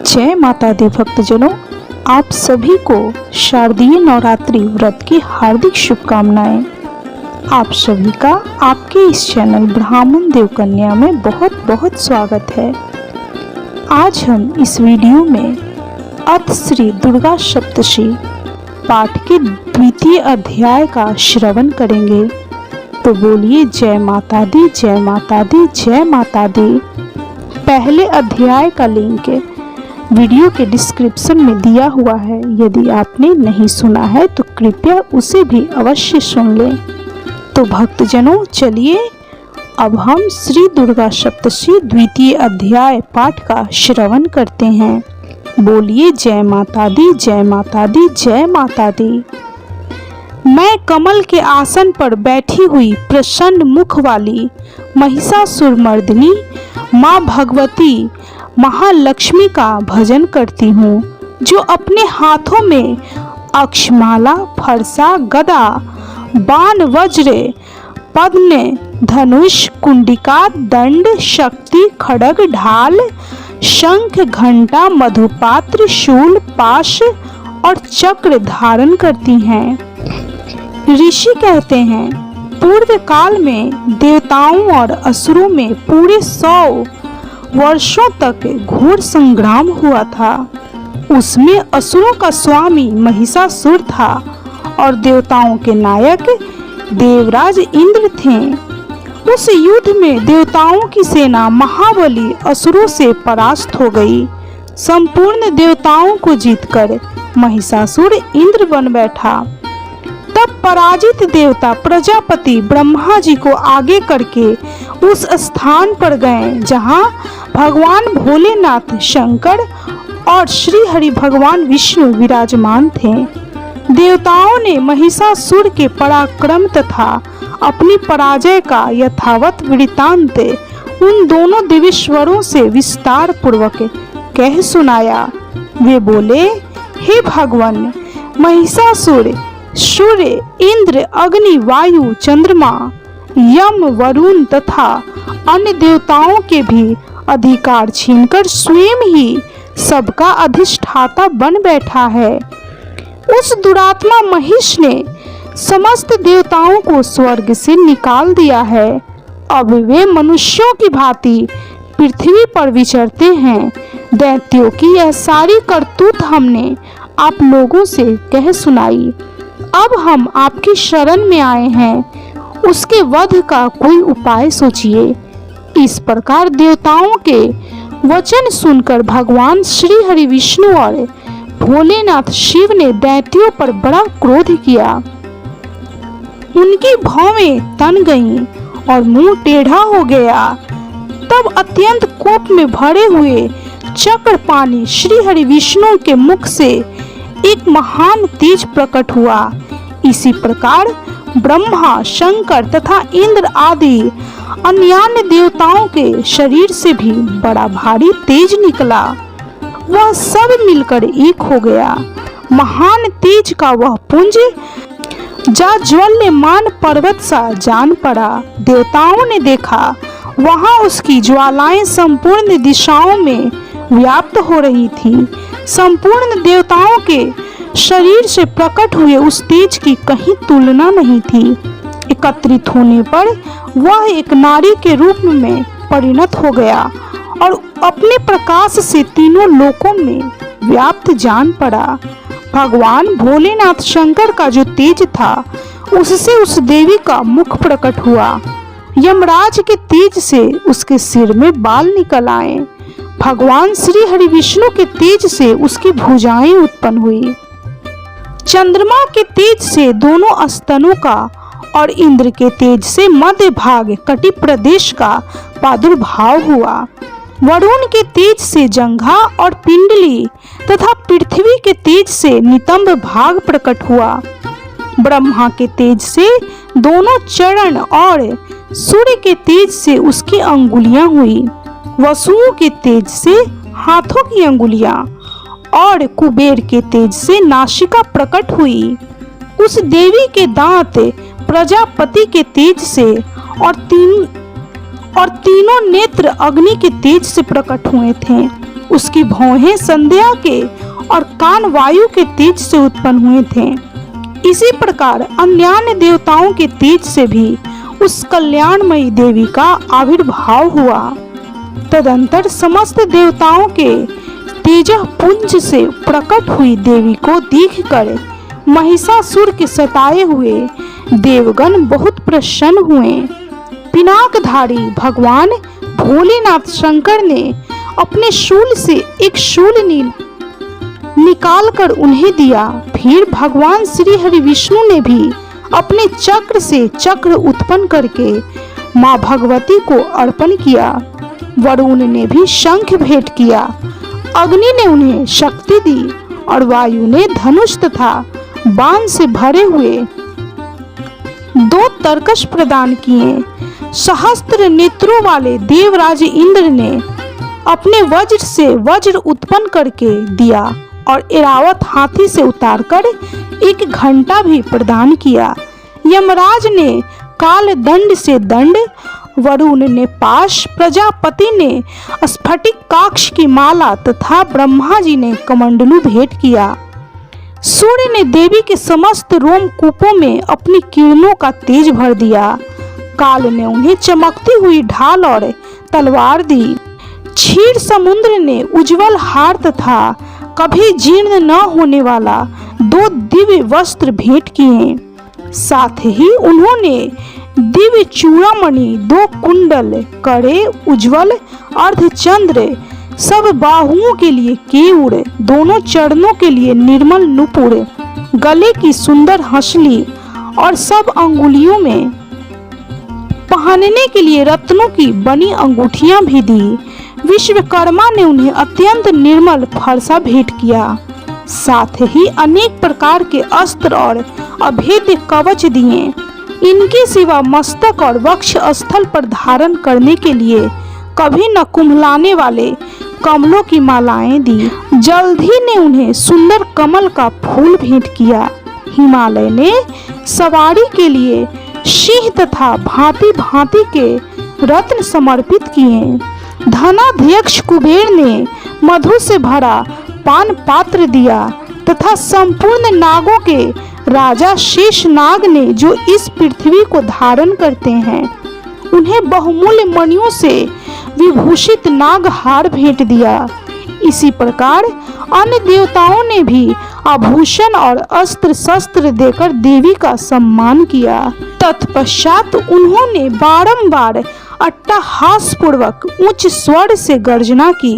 जय माता दी भक्तजनों, आप सभी को शारदीय नवरात्रि व्रत की हार्दिक शुभकामनाएं। आप सभी का आपके इस चैनल ब्राह्मण देव कन्या में बहुत बहुत स्वागत है। आज हम इस वीडियो में अथ श्री दुर्गा सप्तशी पाठ के द्वितीय अध्याय का श्रवण करेंगे। तो बोलिए जय माता दी, जय माता दी, जय माता दी। पहले अध्याय का लिंक वीडियो के डिस्क्रिप्शन में दिया हुआ है। यदि आपने नहीं सुना है तो कृपया उसे भी अवश्य सुन लें। तो भक्तजनों, चलिए अब हम श्री दुर्गा सप्तशी द्वितीय अध्याय पाठ का श्रवण करते हैं। बोलिए जय माता दी, जय माता दी, जय माता दी। मैं कमल के आसन पर बैठी हुई प्रसन्न मुख वाली महिषासुरमर्दिनी माँ भगवती महालक्ष्मी का भजन करती हूँ, जो अपने हाथों में अक्षमाला, फरसा, गदा, बाण, वज्र, पद्म, धनुष, कुंडिका, दंड, शक्ति, खड्ग, ढाल, शंख, घंटा, मधुपात्र, शूल, पाश और चक्र धारण करती हैं। ऋषि कहते हैं, पूर्व काल में देवताओं और असुरों में पूरे 100 वर्षों तक घोर संग्राम हुआ था। उसमें असुरों का स्वामी महिषासुर था और देवताओं के नायक देवराज इंद्र थे। उस युद्ध में देवताओं की सेना महाबली असुरों से परास्त हो गई। संपूर्ण देवताओं को जीतकर महिषासुर इंद्र बन बैठा। तब पराजित देवता प्रजापति ब्रह्मा जी को आगे करके उस स्थान पर गए जहां भगवान भोलेनाथ, शंकर और श्री हरि भगवान विष्णु विराजमान थे। देवताओं ने महिषासुर के पराक्रम तथा अपनी पराजय का यथावत वृत्तांत उन दोनों देवेश्वरों से विस्तार पूर्वक कह सुनाया। वे बोले, हे भगवान, महिषासुर सूर्य, इंद्र, अग्नि, वायु, चंद्रमा, यम, वरुण तथा अन्य देवताओं के भी अधिकार छीनकर स्वयं ही सबका अधिष्ठाता बन बैठा है। उस दुरात्मा महिष ने समस्त देवताओं को स्वर्ग से निकाल दिया है। अब वे मनुष्यों की भांति पृथ्वी पर विचरते हैं। दैत्यों की यह सारी करतूत हमने आप लोगों से कह सुनाई। अब हम आपकी शरण में आए हैं, उसके वध का कोई उपाय सोचिए। इस प्रकार देवताओं के वचन सुनकर भगवान श्री हरि विष्णु और भोलेनाथ शिव ने दैत्यों पर बड़ा क्रोध किया। उनकी भौवें तन गईं और मुंह टेढ़ा हो गया। तब अत्यंत कोप में भरे हुए चक्रपाणी श्री हरि विष्णु के मुख से एक महान तेज प्रकट हुआ। इसी प्रकार ब्रह्मा, शंकर तथा इंद्र आदि अन्य देवताओं के शरीर से भी बड़ा भारी तेज निकला। वह सब मिलकर एक हो गया। महान तेज का वह पुंज ज्वलमान पर्वत सा जान पड़ा। देवताओं ने देखा, वहां उसकी ज्वालाएं संपूर्ण दिशाओं में व्याप्त हो रही थी। संपूर्ण देवताओं के शरीर से प्रकट हुए उस तेज की कहीं तुलना नहीं थी। एकत्रित होने पर वह एक नारी के रूप में परिणत हो गया और अपने प्रकाश से तीनों लोकों में व्याप्त जान पड़ा। भगवान भोलेनाथ शंकर का जो तेज था, उससे उस देवी का मुख प्रकट हुआ। यमराज के तेज से उसके सिर में बाल निकल आए। भगवान श्री हरि विष्णु के तेज से उसकी भुजाएं उत्पन्न हुई। चंद्रमा के तेज से दोनों स्तनों का और इंद्र के तेज से मध्य भाग कटि प्रदेश का प्रादुर्भाव हुआ। वरुण के तेज से जंघा और पिंडली तथा पृथ्वी के तेज से नितंब भाग प्रकट हुआ। ब्रह्मा के तेज से दोनों चरण और सूर्य के तेज से उसकी अंगुलियां हुई। वसुओं के तेज से हाथों की अंगुलियां और कुबेर के तेज से नासिका प्रकट हुई। उस देवी के दांत प्रजापति के तेज से और तीनों नेत्र अग्नि के तेज से प्रकट हुए थे। उसकी भौहें संध्या के और कान वायु के तेज से उत्पन्न हुए थे। इसी प्रकार अन्यान्य देवताओं के तेज से भी उस कल्याणमयी देवी का आविर्भाव हुआ। तदंतर समस्त देवताओं के तेजः पुंज से प्रकट हुई देवी को देखकर महिषासुर के सताए हुए देवगण बहुत प्रसन्न हुए। पिनाकधारी भगवान भोलेनाथ शंकर ने अपने शूल से एक शूल निकालकर उन्हें दिया। फिर भगवान श्री हरि विष्णु ने भी अपने चक्र से चक्र उत्पन्न करके माँ भगवती को अर्पण किया। वरुण ने भी शंख भेंट किया। अग्नि ने उन्हें शक्ति दी और वायु ने धनुष तथा बाण से भरे हुए 2 तरकश प्रदान किए। सहस्त्र नेत्रों वाले देवराज इंद्र ने अपने वज्र से वज्र उत्पन्न करके दिया और ऐरावत हाथी से उतारकर 1 घंटा भी प्रदान किया। यमराज ने काल दंड से दंड, वरुण ने पाश, प्रजापति ने स्फटिक काक्ष की माला तथा ब्रह्मा जी ने कमंडलू भेंट किया। सूर्य ने देवी के समस्त रोमकूपों में अपनी किरणों का तेज भर दिया। काल ने उन्हें चमकती हुई ढाल और तलवार दी। क्षीर समुद्र ने उज्जवल हार तथा कभी जीर्ण न होने वाला 2 दिव्य वस्त्र भेंट किए। साथ ही उन्होंने दिव्य चूड़ामणि, 2 कुंडल, कड़े, उज्जवल अर्धचंद्र, सब बाहुओं के लिए केयूर, दोनों चरणों के लिए निर्मल नुपुर, गले की सुंदर हंसली और सब अंगुलियों में पहनने के लिए रत्नों की बनी अंगूठियां भी दी। विश्वकर्मा ने उन्हें अत्यंत निर्मल फरसा भेंट किया। साथ ही अनेक प्रकार के अस्त्र और अभेद्य कवच दिए। इनके सिवा मस्तक और वक्ष स्थल पर धारण करने के लिए कभी न कुम्हलाने वाले कमलों की मालाएं दी। जल्दी ने उन्हें सुंदर कमल का फूल भेंट किया। हिमालय ने सवारी के लिए सिंह तथा भांति भांति के रत्न समर्पित किए। धनाध्यक्ष कुबेर ने मधु से भरा पान पात्र दिया तथा संपूर्ण नागों के राजा शेषनाग ने, जो इस पृथ्वी को धारण करते हैं, उन्हें बहुमूल्य मणियों से विभूषित नागहार भेंट दिया। इसी प्रकार अन्य देवताओं ने भी आभूषण और अस्त्र शस्त्र देकर देवी का सम्मान किया। तत्पश्चात उन्होंने बारंबार अट्टहास पूर्वक उच्च स्वर से गर्जना की।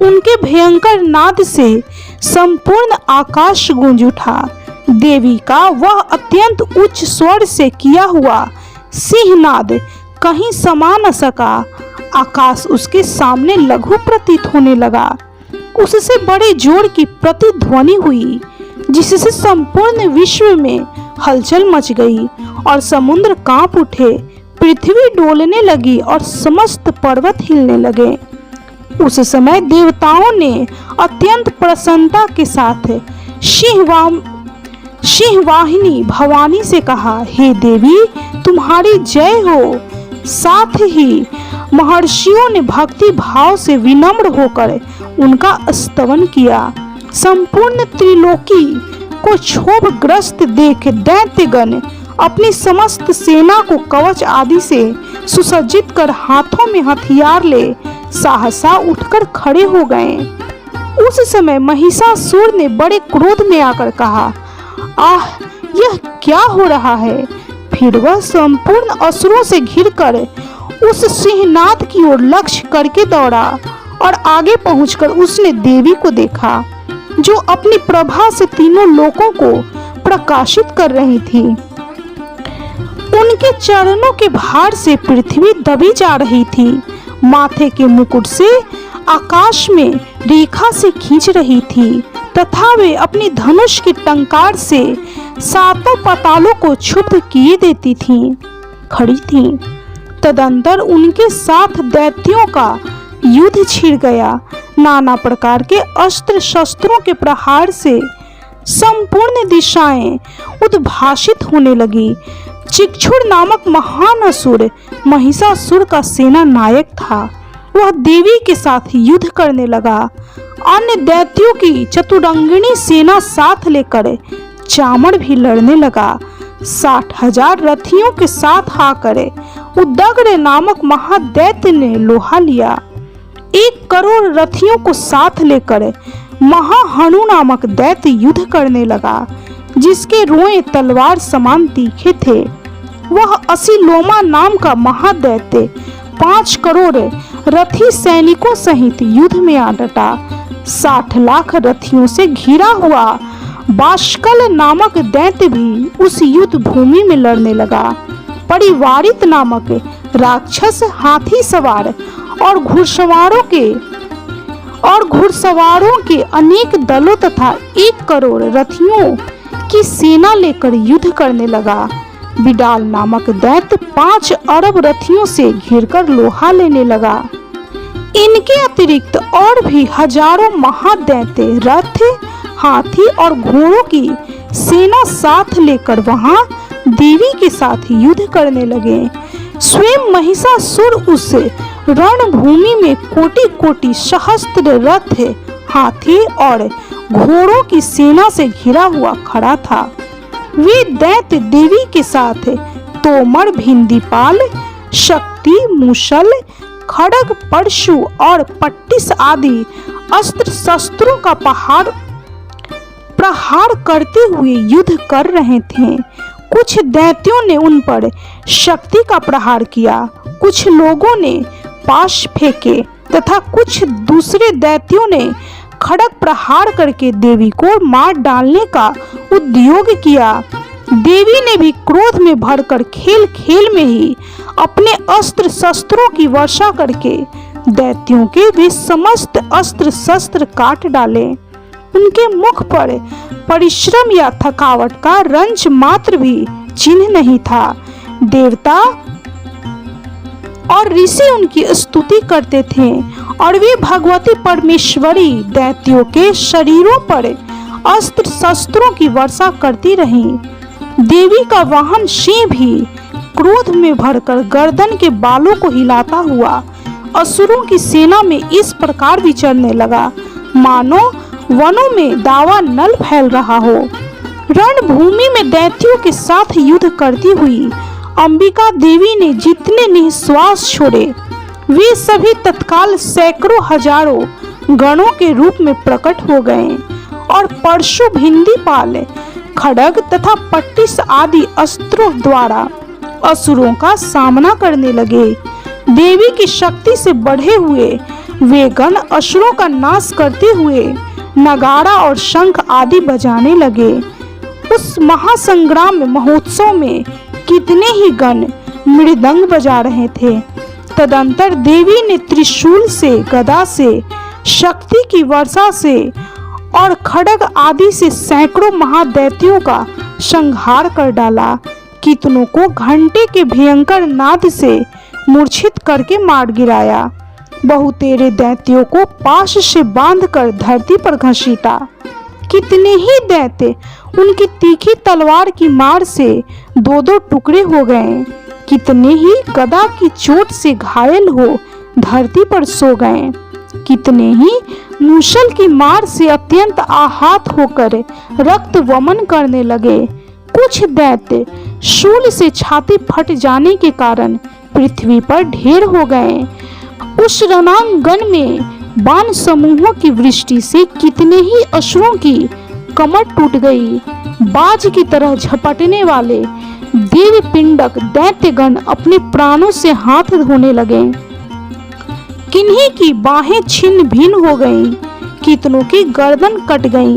उनके भयंकर नाद से संपूर्ण आकाश गूंज उठा। देवी का वह अत्यंत उच्च स्वर से किया हुआ सिंहनाद कहीं समा न सका। आकाश उसके सामने लघु प्रतीत होने लगा। उससे बड़े जोर की प्रतिध्वनि हुई, जिससे संपूर्ण विश्व में हलचल मच गई और समुद्र कांप उठे। पृथ्वी डोलने लगी और समस्त पर्वत हिलने लगे। उस समय देवताओं ने अत्यंत प्रसन्नता के साथ सिंहवाहिनी भवानी से कहा, हे देवी, तुम्हारी जय हो। साथ ही महर्षियों ने भक्ति भाव से विनम्र होकर उनका स्तवन किया। संपूर्ण त्रिलोकी को क्षोभग्रस्त देख दैत्यगण अपनी समस्त सेना को कवच आदि से सुसज्जित कर हाथों में हथियार ले सहसा उठकर खड़े हो गए। उस समय महिषासुर ने बड़े क्रोध में आकर कहा, आह, यह क्या हो रहा है। फिर वह संपूर्ण असुरों से घिरकर उस सिंहनाद की ओर लक्ष्य करके दौड़ा और आगे पहुंचकर उसने देवी को देखा, जो अपनी प्रभा से तीनों लोकों को प्रकाशित कर रही थी। उनके चरणों के भार से पृथ्वी दबी जा रही थी। माथे के मुकुट से आकाश में रेखा से खींच रही थी तथा वे अपनी धनुष की टंकार से सातों पातालों को क्षुब्ध किए देती थीं, खड़ी थीं। तदंतर उनके साथ दैत्यों का युद्ध छिड़ गया। नाना प्रकार के अस्त्र शस्त्रों के प्रहार से संपूर्ण दिशाएं उद्भासित होने लगी। चिक्षुर नामक महान असुर महिषासुर का सेना नायक था। वह देवी के साथ युद्ध करने लगा। अन्य दैत्यों की चतुरंगिणी सेना साथ लेकर चामड़ भी लड़ने लगा। 60,000 रथियों के साथ आकर उदग्र नामक महादैत्य ने लोहा लिया। 1 करोड़ रथियों को साथ लेकर महाहनु नामक दैत्य युद्ध करने लगा, जिसके रोएं तलवार समान तीखे थे। वह असीलोमा नाम का महादैत्य 5 करोड़ रथी सैनिकों सहित युद्ध में आ डटा। 60 लाख रथियों से घिरा हुआ बाष्कल नामक दैत्य भी उस युद्ध भूमि में लड़ने लगा। परिवारित नामक राक्षस हाथी सवार और घुड़सवारों के अनेक दलों तथा 1 करोड़ रथियों की सेना लेकर युद्ध करने लगा। बिडाल नामक दैत्य 5 अरब रथियों से घिरकर लोहा लेने लगा। इनके अतिरिक्त और भी हजारों महादैत्य रथ, हाथी और घोड़ों की सेना साथ लेकर वहां देवी के साथ युद्ध करने लगे। स्वयं महिषासुर उस रणभूमि में कोटि कोटि सहस्त्र रथ, हाथी और घोड़ों की सेना से घिरा हुआ खड़ा था। वे दैत्य देवी के साथ तोमर, भिंदीपाल, शक्ति, मूसल, खड्ग, परशु और पट्टिस आदि अस्त्र शस्त्रों का प्रहार करते हुए युद्ध कर रहे थे। कुछ दैत्यों ने उन पर शक्ति का प्रहार किया, कुछ लोगों ने पाश फेंके तथा कुछ दूसरे दैत्यों ने खड्ग प्रहार करके देवी को मार डालने का उद्योग किया। देवी ने भी क्रोध में भरकर खेल खेल में ही अपने अस्त्र शस्त्रों की वर्षा करके दैत्यों के वे समस्त अस्त्र शस्त्र काट डाले। उनके मुख पर परिश्रम या थकावट का रंज मात्र भी चिन्ह नहीं था। देवता और ऋषि उनकी स्तुति करते थे और वे भगवती परमेश्वरी दैत्यों के शरीरों पर अस्त्र शस्त्रों की वर्षा करती रहीं। देवी का वाहन सिंह भी क्रोध में भरकर गर्दन के बालों को हिलाता हुआ असुरों की सेना में इस प्रकार विचरने लगा, मानो वनों में दावा नल फैल रहा हो। रणभूमि में दैत्यों के साथ युद्ध करती हुई अंबिका देवी ने जितने निश्वास छोड़े, वे सभी तत्काल सैकड़ों हजारों गणों के रूप में प्रकट हो गए और परशु, भिंदीपाल, खड्ग तथा पट्टिस आदि अस्त्रों द्वारा असुरों का सामना करने लगे। देवी की शक्ति से बढ़े हुए वे गण असुरों का नाश करते हुए नगाड़ा और शंख आदि बजाने लगे। उस महासंग्राम महोत्सव में कितने ही गण मृदंग बजा रहे थे। तदंतर देवी ने त्रिशूल से, गदा से, शक्ति की वर्षा से और खड्ग आदि से सैकड़ों महादैत्यों का संहार कर डाला। कितनों को घंटे के भयंकर नाद से मूर्छित करके मार गिराया। बहुतेरे दैत्यों को पाश से बांधकर धरती पर घसीटा। कितने ही दैत्य उनकी तीखी तलवार की मार से 2-2 टुकड़े हो गए। कितने ही गदा की चोट से घायल हो धरती पर सो गए। कितने ही मूसल की मार से अत्यंत आहत होकर रक्त वमन करने लगे। कुछ दैत्य शूल से छाती फट जाने के कारण पृथ्वी पर ढेर हो गए। उस रणांगन में बाण समूहों की वृष्टि से कितने ही असुरों की कमर टूट गई। बाज की तरह झपटने वाले देव पिंडक दैत्यगण अपने प्राणों से हाथ धोने लगे। किन्हीं की बाहें छिन्न भिन्न हो गईं, कितनों की गर्दन कट गई।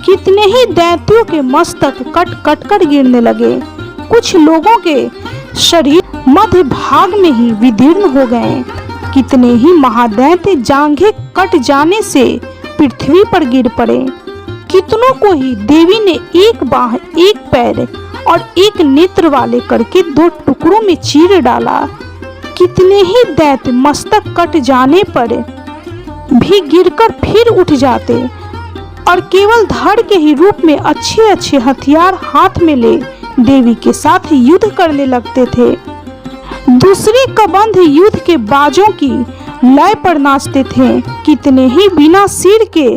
कितने ही दैत्यों के मस्तक कट कट कर गिरने लगे। कुछ लोगों के शरीर मध्य भाग में ही विदीर्ण हो गए। कितने ही महादैत्य जांघें कट जाने से पृथ्वी पर गिर पड़े। कितनों को ही देवी ने एक बाह, एक पैर और एक नेत्र वाले करके 2 टुकड़ों में चीर डाला। कितने ही दैत्य मस्तक कट जाने पर भी गिरकर फिर उठ जाते और केवल धड़ के ही रूप में अच्छे अच्छे हथियार हाथ में ले देवी के साथ युद्ध करने लगते थे। दूसरे कबंध युद्ध के बाजों की लय पर नाचते थे। कितने ही बिना सिर के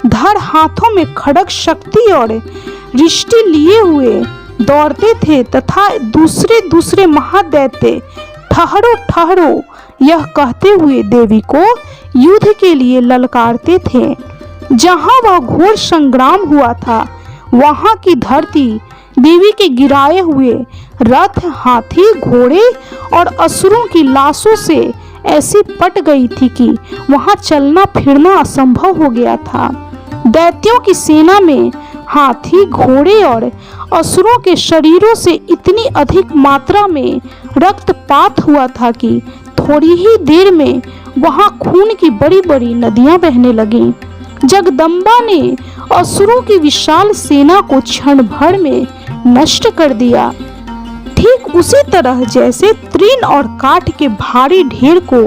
धड़ हाथों में खड्ग शक्ति और रिष्टि लिए हुए दौड़ते थे तथा दूसरे महादैत्य ठहरो ठहरो यह कहते हुए देवी को युद्ध के लिए ललकारते थे। जहां वह घोर संग्राम हुआ था वहां की धरती देवी के गिराए हुए रथ, हाथी, घोड़े और असुरों की लाशों से ऐसी पट गई थी कि वहां चलना फिरना असंभव हो गया था। दैत्यों की सेना में हाथी, घोड़े और असुरों के शरीरों से इतनी अधिक मात्रा में रक्तपात हुआ था कि थोड़ी ही देर में वहां खून की बड़ी बड़ी नदियां बहने लगीं। जगदम्बा ने असुरों की विशाल सेना को क्षण भर में नष्ट कर दिया। ठीक उसी तरह जैसे तृण और काठ के भारी ढेर को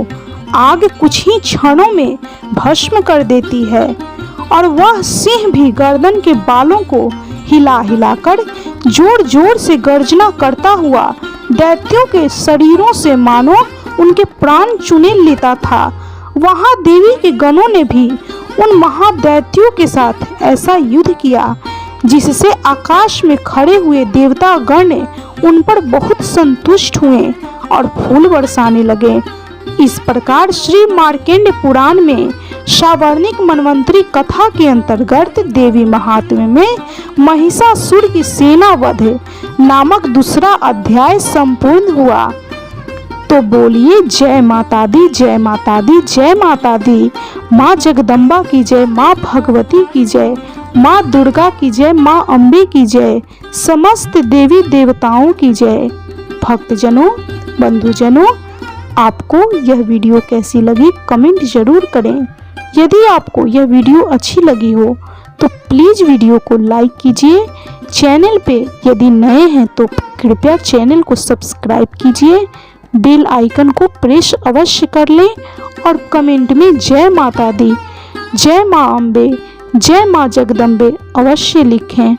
आग कुछ ही क्षणों में भस्म कर देती है और वह सिंह भी गर्दन के बालों को हिला हिलाकर जोर जोर से गर्जना करता हुआ दैत्यों के शरीरों से मानो उनके प्राण चुने लेता था, वहां देवी के गणों ने भी उन महादैत्यों के साथ ऐसा युद्ध किया जिससे आकाश में खड़े हुए देवता गण उन पर बहुत संतुष्ट हुए और फूल बरसाने लगे। इस प्रकार श्री मार्कंडेय पुराण में सावर्णिक मनवंतरी कथा के अंतर्गत देवी महात्म्य में महिषासुर की सेना वध नामक दूसरा अध्याय संपूर्ण हुआ। तो बोलिए जय माता दी, जय माता दी, जय माता दी। माँ जगदम्बा की जय, माँ भगवती की जय, माँ दुर्गा की जय, माँ अम्बे की जय, समस्त देवी देवताओं की जय। भक्तजनों, बंधुजनों, आपको यह वीडियो कैसी लगी कमेंट जरूर करें। यदि आपको यह वीडियो अच्छी लगी हो तो प्लीज़ वीडियो को लाइक कीजिए। चैनल पे यदि नए हैं तो कृपया चैनल को सब्सक्राइब कीजिए, बेल आइकन को प्रेस अवश्य कर लें और कमेंट में जय माता दी, जय माँ अम्बे, जय माँ जगदम्बे अवश्य लिखें।